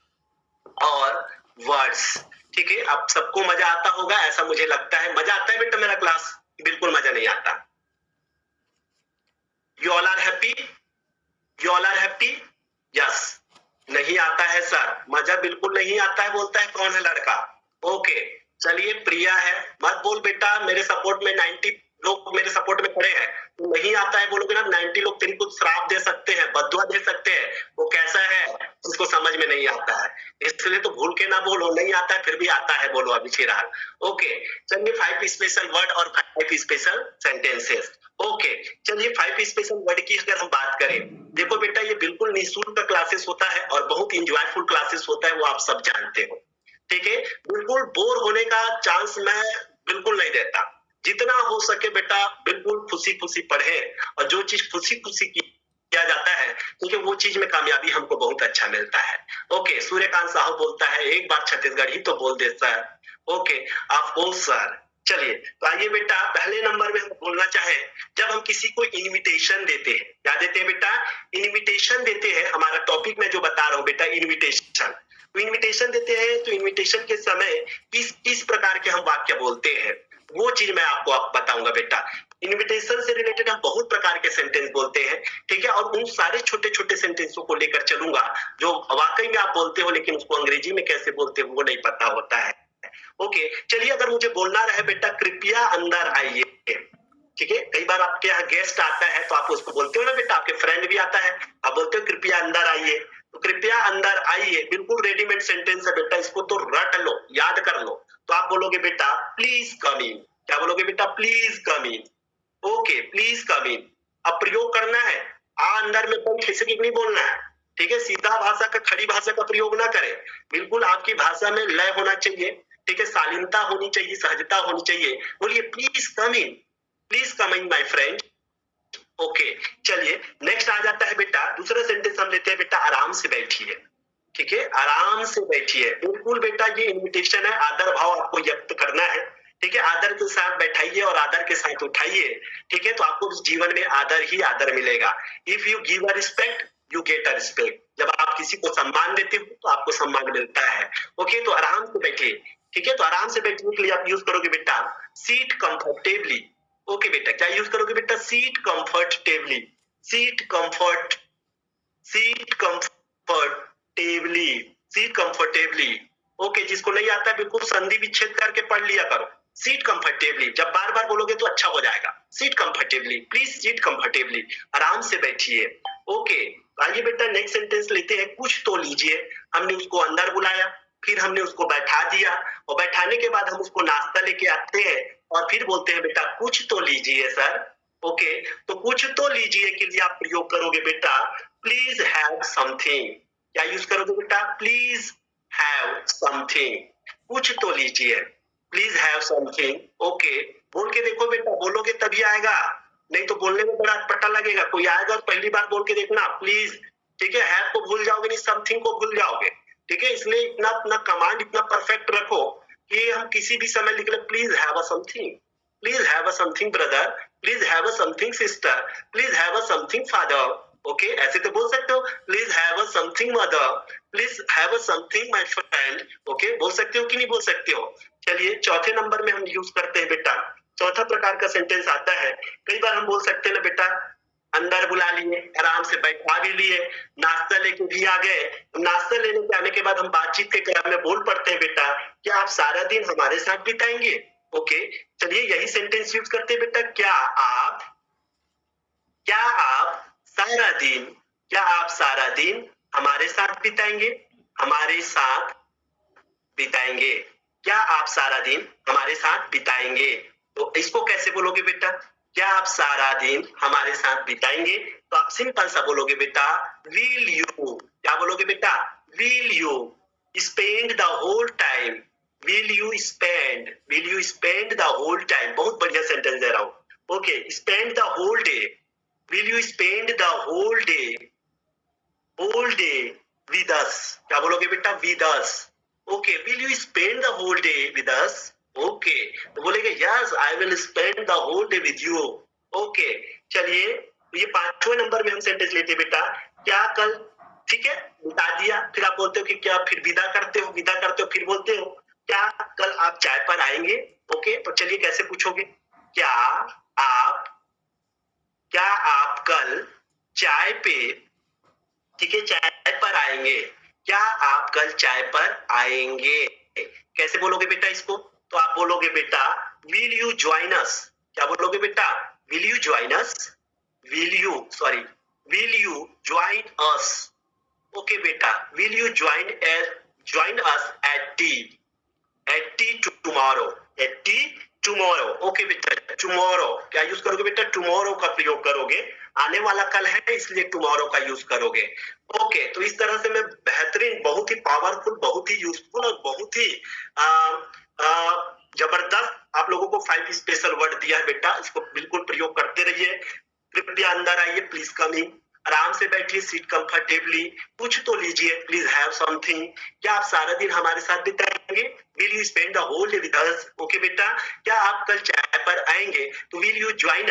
और वर्ड्स। ठीक है, आप सबको मजा आता होगा ऐसा मुझे लगता है। मजा आता है बेटा मेरा क्लास? बिल्कुल मजा नहीं आता। You all are happy? You all are happy? Yes. नहीं आता है सर, मजा बिल्कुल नहीं आता है बोलता है, कौन है लड़का? ओके, चलिए प्रिया है। मत बोल बेटा, मेरे सपोर्ट में 90 लोग मेरे सपोर्ट में खड़े हैं। तो नहीं आता है बोलोगे ना, 90 लोग तेरी कुछ श्राप दे सकते हैं, बददुआ दे सकते हैं। वो कैसा है उसको समझ में नहीं आता है, इसलिए तो भूल के ना बोलो, नहीं आता है फिर भी आता है बोलो अभी फिलहाल। ओके, चलिए 5 स्पेशल वर्ड और 5 स्पेशल सेंटेंसेस। ओके, चलिए 5 स्पेशल वर्ड की अगर हम बात करें, देखो बेटा ये बिल्कुल निःशुल्क क्लासेस होता है और बहुत इंजॉयफुल क्लासेस होता है, वो आप सब जानते हो। ठीक है, बिल्कुल बोर होने का चांस मैं बिल्कुल नहीं देता। जितना हो सके बेटा बिल्कुल खुशी खुशी पढ़े, और जो चीज खुशी खुशी किया जाता है, क्योंकि वो चीज में कामयाबी हमको बहुत अच्छा मिलता है। ओके, सूर्यकांत साहब बोलता है एक बार छत्तीसगढ़ ही तो बोल दे sir. Okay, of course sir. चलिए, तो आइए बेटा पहले नंबर में हम बोलना चाहे, जब हम किसी को इनविटेशन देते हैं, क्या देते हैं बेटा? इनविटेशन देते हैं। हमारा टॉपिक में जो बता रहा हूं बेटा, इनविटेशन। तो इनविटेशन देते हैं, तो इनविटेशन के समय किस किस प्रकार के हम वाक्य बोलते हैं, वो चीज मैं आपको बताऊंगा बेटा। इनविटेशन से रिलेटेड हम बहुत प्रकार के सेंटेंस बोलते हैं, ठीक है, और उन सारे छोटे छोटे सेंटेंसों को लेकर चलूंगा जो वाकई में आप बोलते हो, लेकिन उसको अंग्रेजी में कैसे बोलते हो वो नहीं पता होता है। ओके, चलिए अगर मुझे बोलना रहे बेटा कृपया अंदर आइए, ठीक है, कई बार आपके यहाँ गेस्ट आता है तो आप उसको बोलते हो ना बेटा, आपके फ्रेंड भी आता है, आप बोलते हो कृपया अंदर आइए। तो कृपया अंदर आइए बिल्कुल रेडीमेड सेंटेंस है बेटा, इसको तो रट लो, याद कर लो। तो आप बोलोगे बेटा प्लीज कम इन। क्या बोलोगे बेटा? Please come in. Okay, please come in. अब प्रयोग करना है, आ अंदर में बैठ, ऐसे नहीं बोलना है। ठीक है, सीधा भाषा का, खड़ी भाषा का प्रयोग ना करें। बिल्कुल आपकी भाषा में लय होना चाहिए, ठीक है, शालीनता होनी चाहिए, सहजता होनी चाहिए। बोलिए please come in my friend. Okay, चलिए नेक्स्ट आ जाता है बेटा, दूसरा सेंटेंस हम लेते हैं बेटा, आराम से बैठिए। ठीक है, आराम से बैठिए। बिल्कुल बेटा ये इन्विटेशन है, आदर भाव आपको व्यक्त करना है। ठीक है, आदर के साथ बैठाइए और आदर के साथ उठाइए। ठीक है, तो आपको जीवन में आदर ही आदर मिलेगा। If you give a respect you get a respect. जब आप किसी को सम्मान देते हो तो आपको सम्मान मिलता है। ओके, तो आराम से बैठिए। ठीक है, तो आराम से बैठने के लिए आप यूज करोगे बेटा सीट कंफर्टेबली। ओके बेटा, क्या यूज करोगे बेटा? Seat comfortably. Seat comfort seat comfortably seat comfortably. Okay, जिसको नहीं आता है बिल्कुल संधि विच्छेद करके पढ़ लिया करो। सीट कंफर्टेबली, जब बार बार बोलोगे तो अच्छा हो जाएगा। Seat comfortably, please seat comfortably, आराम से बैठिए। ओके, आइए बेटा नेक्स्ट सेंटेंस लेते हैं, कुछ तो लीजिए। हमने उसको अंदर बुलाया, फिर हमने उसको बैठा दिया, और बैठाने के बाद हम उसको नाश्ता लेके आते हैं और फिर बोलते हैं बेटा कुछ तो लीजिए सर। ओके, तो कुछ तो लीजिए के लिए आप प्रयोग करोगे बेटा प्लीज हैव समथिंग। क्या यूज करोगे बेटा? प्लीज हैव समथिंग, कुछ तो लीजिए, प्लीज हैव समथिंग। ओके, बोल के देखो बेटा, बोलोगे तभी आएगा, नहीं तो बोलने में बड़ा अटपटा लगेगा। कोई आएगा और पहली बार बोल के देखना प्लीज, ठीक है, हैव को भूल जाओगे, नहीं समथिंग को भूल जाओगे। ठीक है, इसलिए इतना अपना कमांड इतना परफेक्ट रखो कि हम किसी भी समय लिख ले please have a something, please have a something brother, please have a something sister, please have a something father. Okay, ऐसे तो बोल सकते हो, please have a something mother, please have a something my friend. Okay, बोल सकते हो कि नहीं बोल सकते हो? चलिए चौथे नंबर में हम यूज करते हैं बेटा, चौथा प्रकार का सेंटेंस आता है। कई बार हम बोल सकते हैं ना बेटा, अंदर बुला लिए, आराम से बैठा भी लिए, नाश्ता लेके भी आ गए। नाश्ता लेने के आने के बाद हम बातचीत के क्रम में बोल पड़ते हैं बेटा क्या आप सारा दिन हमारे साथ बिताएंगे? ओके, चलिए यही सेंटेंस यूज करते हैं बेटा, क्या आप सारा दिन क्या आप सारा दिन हमारे साथ बिताएंगे? हमारे साथ बिताएंगे, क्या आप सारा दिन हमारे साथ बिताएंगे? तो इसको कैसे बोलोगे बेटा? क्या आप सारा दिन हमारे साथ बिताएंगे? तो आप सिंपल सा बोलोगे बेटा विल यू। क्या बोलोगे बेटा? Will you spend the whole time, will you spend the whole time. बहुत बढ़िया सेंटेंस दे रहा हूं। Okay, spend the whole day, will you spend the whole day with us। क्या बोलोगे बेटा? with us। Okay, will you spend the whole day with us? Okay, तो बोलेगे yes I will spend the whole day with you। Okay, चलिए ये पांचवें number में हम सेंटेंस लेते हैं बेटा, क्या कल, ठीक है, बता दिया, फिर आप बोलते हो कि क्या, फिर विदा करते हो, फिर बोलते हो क्या कल आप चाय पर आएंगे? ओके, तो चलिए कैसे पूछोगे, क्या आप कल चाय पे, ठीक है, चाय पर आएंगे? क्या आप कल चाय पर आएंगे? कैसे बोलोगे बेटा इसको? तो आप बोलोगे बेटा विल यू ज्वाइन अस। क्या बोलोगे बेटा? Will you join us, will you join us. Okay बेटा, will you join us at tea tomorrow, at tea tomorrow. Okay बेटा, टुमारो क्या यूज करोगे बेटा? टुमारो का प्रयोग करोगे, आने वाला कल है इसलिए टुमारो का यूज करोगे। ओके, तो इस तरह से मैं बेहतरीन, बहुत ही पावरफुल, बहुत ही यूजफुल और बहुत ही जबरदस्त आप लोगों को 5 स्पेशल वर्ड दिया है बेटा, इसको बिल्कुल प्रयोग करते रहिए। कृपया अंदर आइए, प्लीज कम इन, आराम से बैठिए, सीट कंफर्टेबली, कुछ तो लीजिए, प्लीज हैव समथिंग। क्या आप सारा दिन हमारे साथ बिताएंगे? Will you spend the whole day with us? Okay बेटा, क्या आप कल चाय पर आएंगे? तो will you join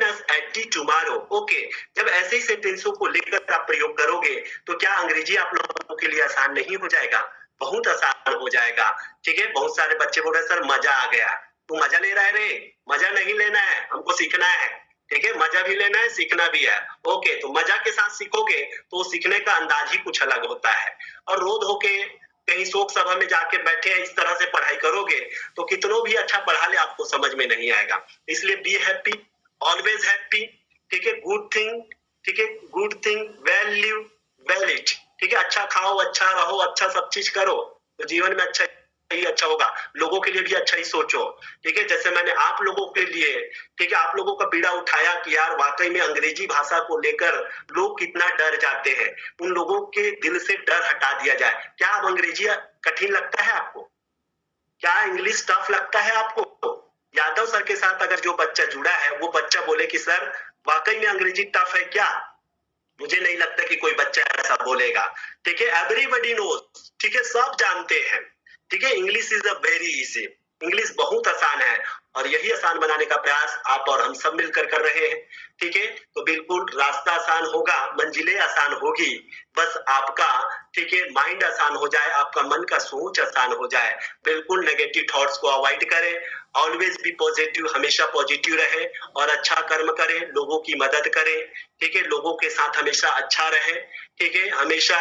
us at tea tomorrow. Okay, जब ऐसे ही सेंटेंसों को लेकर आप प्रयोग करोगे तो क्या अंग्रेजी आप लोगों के लिए आसान नहीं हो जाएगा? बहुत आसान हो जाएगा। ठीक है, बहुत सारे बच्चे बोल रहे सर मजा आ गया। तू मजा ले रहा है रे? मजा नहीं लेना है, हमको सीखना है। ठीक है, मजा भी लेना है, सीखना भी है। ओके, तो मजा के साथ सीखोगे तो सीखने का अंदाज ही कुछ अलग होता है। और रोज होके कहीं शोक सभा में जाके बैठे इस तरह से पढ़ाई करोगे तो कितनों भी अच्छा पढ़ा ले आपको समझ में नहीं आएगा। इसलिए बी हैप्पी, ऑलवेज हैप्पी। ठीक है, गुड थिंग, ठीक है, good thing, value well it. ठीक है, अच्छा खाओ, अच्छा रहो, अच्छा सब चीज करो तो जीवन में अच्छा ही अच्छा होगा, लोगों के लिए भी अच्छा ही सोचो, ठीक है? जैसे मैंने आप लोगों के लिए, ठीक है, आप लोगों का बीड़ा उठाया कि यार वाक़ई में अंग्रेजी भाषा को लेकर लोग कितना डर जाते हैं, उन लोगों के दिल से डर हटा दिया जाए। क्या अब अंग्रेजी कठिन लगता है आपको? क्या इंग्लिश टफ लगता है आपको? यादव सर के साथ अगर जो बच्चा जुड़ा है, वो बच्चा बोले कि सर वाक़ई में अंग्रेजी टफ है क्या? मुझे नहीं लगता कि कोई बच्चा ऐसा बोलेगा, ठीक है? एवरीबॉडी नोज़, ठीक है? सब जानते हैं, ठीक है? English is a very easy, English बहुत आसान है और यही आसान बनाने का प्रयास आप और हम सब मिलकर कर रहे हैं, ठीक है? तो बिल्कुल रास्ता आसान होगा, मंजिलें आसान होगी, बस आपका, ठीक है, माइंड आसान हो जाए, आपका मन का सोच आसान हो जाए। बिल्कुल नेगेटिव थॉट्स को अवॉइड करें, ऑलवेज बी पॉजिटिव, हमेशा पॉजिटिव रहे और अच्छा कर्म करें, लोगों की मदद करें, ठीक है? लोगों के साथ हमेशा अच्छा रहे, ठीक है? हमेशा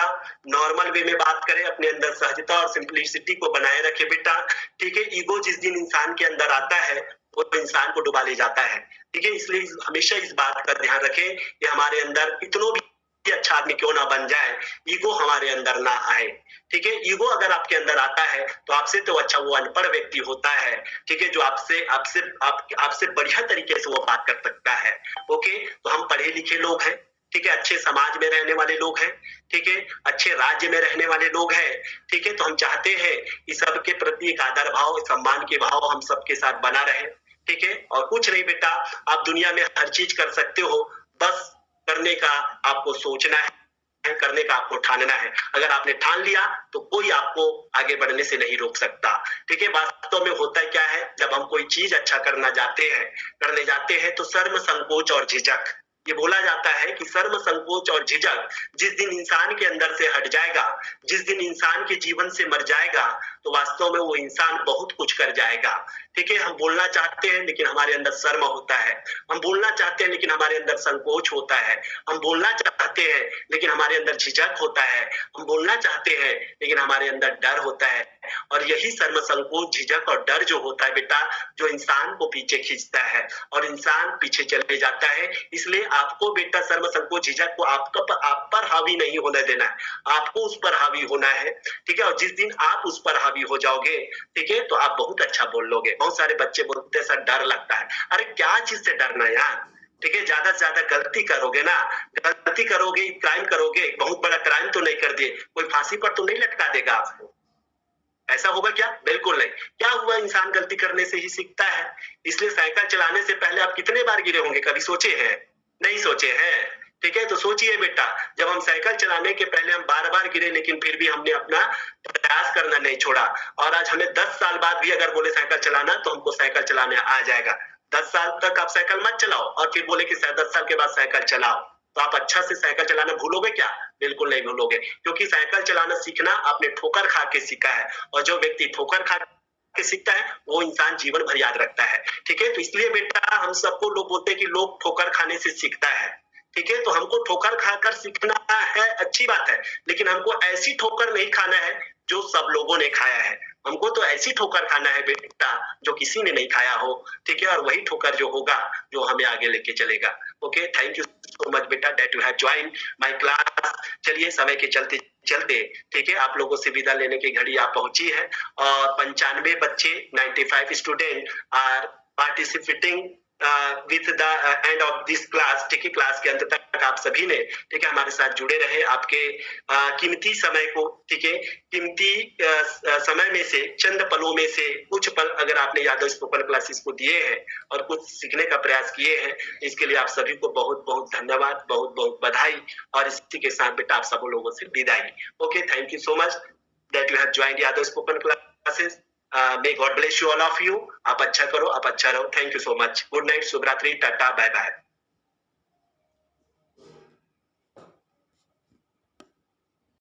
नॉर्मल वे में बात करें, अपने अंदर सहजता और सिंप्लिसिटी को बनाए रखें बेटा, ठीक है? ईगो जिस दिन इंसान के अंदर आता है, वो इंसान को डुबा ले जाता है, ठीक है? इसलिए हमेशा इस बात का ध्यान रखें कि हमारे अंदर कितनों भी अच्छा आदमी क्यों ना बन जाए, ईगो हमारे अंदर ना आए, ठीक है? ईगो अगर आपके अंदर आता है, तो आपसे तो अच्छा वो अनपढ़ व्यक्ति होता है, ठीक है? जो आपसे बढ़िया तरीके से वो बात कर सकता है, ओके? तो हम पढ़े लिखे लोग हैं, ठीक है? अच्छे समाज में रहने वाले लोग हैं, ठीक है? अच्छे राज्य में रहने वाले लोग हैं, ठीक है? तो हम चाहते हैं कि सबके प्रति एक आदर भाव, सम्मान के भाव हम सबके साथ बना रहे, ठीक है? और कुछ नहीं बेटा, आप दुनिया में हर चीज कर सकते हो, बस करने का आपको सोचना है, करने का आपको ठानना है। अगर आपने ठान लिया तो कोई आपको आगे बढ़ने से नहीं रोक सकता, ठीक है? वास्तव में होता क्या है, जब हम कोई चीज अच्छा करने जाते हैं तो शर्म, संकोच और झिझक, ये बोला जाता है कि शर्म, संकोच और झिझक जिस दिन इंसान के अंदर से हट जाएगा, जिस दिन इंसान के जीवन से मर जाएगा, तो वास्तव में वो इंसान बहुत कुछ कर जाएगा, ठीक है? हम बोलना चाहते हैं लेकिन हमारे अंदर शर्म होता है, हम बोलना चाहते हैं लेकिन हमारे अंदर संकोच होता है, हम बोलना चाहते हैं लेकिन हमारे अंदर झिझक होता है, हम बोलना चाहते हैं लेकिन हमारे अंदर डर होता है, और यही शर्म, संकोच, झिझक और डर जो होता है बेटा, जो इंसान को पीछे खींचता है और इंसान पीछे चले जाता है। इसलिए आपको बेटा शर्म, संकोच, झिझक को आप पर हावी नहीं होने देना है, आपको उस पर हावी होना है, ठीक है? और जिस दिन आप उस पर हावी हो जाओगे, ठीक है, तो आप बहुत अच्छा बोल लोगे। बहुत सारे बच्चे बोलते हैं सर डर लगता है, अरे क्या चीज से डरना यार, ठीक है? ज्यादा से ज्यादा गलती करोगे ना, गलती करोगे, क्राइम करोगे, बहुत बड़ा क्राइम तो नहीं कर दिए, कोई फांसी पर तो नहीं लटका देगा आपको, ऐसा होगा क्या? बिल्कुल नहीं। क्या हुआ, इंसान गलती करने से ही सीखता है। इसलिए साइकिल चलाने से पहले आप कितने बार गिरे होंगे, कभी सोचे हैं? नहीं सोचे हैं, ठीक है? तो सोचिए बेटा, जब हम साइकिल चलाने के पहले हम बार-बार गिरे लेकिन फिर भी हमने अपना प्रयास करना नहीं छोड़ा, और आज हमें 10 साल बाद भी अगर बोले साइकिल चलाना, तो हमको साइकिल चलाने आ जाएगा। 10 साल तक आप साइकिल मत चलाओ और फिर बोले कि 10 साल के बाद साइकिल चलाओ, तो आप अच्छा से साइकिल चलाना भूलोगे क्या? बिल्कुल नहीं भूलोगे, क्योंकि साइकिल चलाना सीखना आपने ठोकर खा के सीखा है, और जो व्यक्ति ठोकर खा के सीखता है वो इंसान जीवन भर याद रखता है, ठीक है? तो इसलिए बेटा हम सबको लोग बोलते हैं कि लोग ठोकर खाने से सीखता है, ठीक है? तो हमको ठोकर खाकर सीखना है, अच्छी बात है, लेकिन हमको ऐसी ठोकर नहीं खाना है जो सब लोगों ने खाया है, हमको तो ऐसी ठोकर खाना है बेटा जो किसी ने नहीं खाया हो, ठीक है? और वही ठोकर जो होगा जो हमें आगे लेके चलेगा। Okay, thank you so much बेटा that you have join my class. चलिए समय के चलते चलते, ठीक है, आप लोगों से विदा लेने की घड़ी आप पहुंची है, और 95 बच्चे, 95 student are participating with the end of this class, ठीक है? क्लास के अंत तक आप सभी ने, ठीक है, हमारे साथ जुड़े रहे, आपके कीमती समय को, ठीक है, कीमती समय में से, चंद पलों में से कुछ पल अगर आपने यादव स्पोकन क्लासेस को दिए हैं और कुछ सीखने का प्रयास किए हैं, इसके लिए आप सभी को बहुत बहुत धन्यवाद, बहुत बहुत बधाई, और इसी के साथ बेटा आप सब लोगों से विदाई। Okay, thank you so much that you have joined Yadav spoken classes. May God bless you all of you. आप अच्छा करो, आप अच्छा रहो। Thank you so much. Good night, शुभ रात्रि, टाटा, बाय बाय।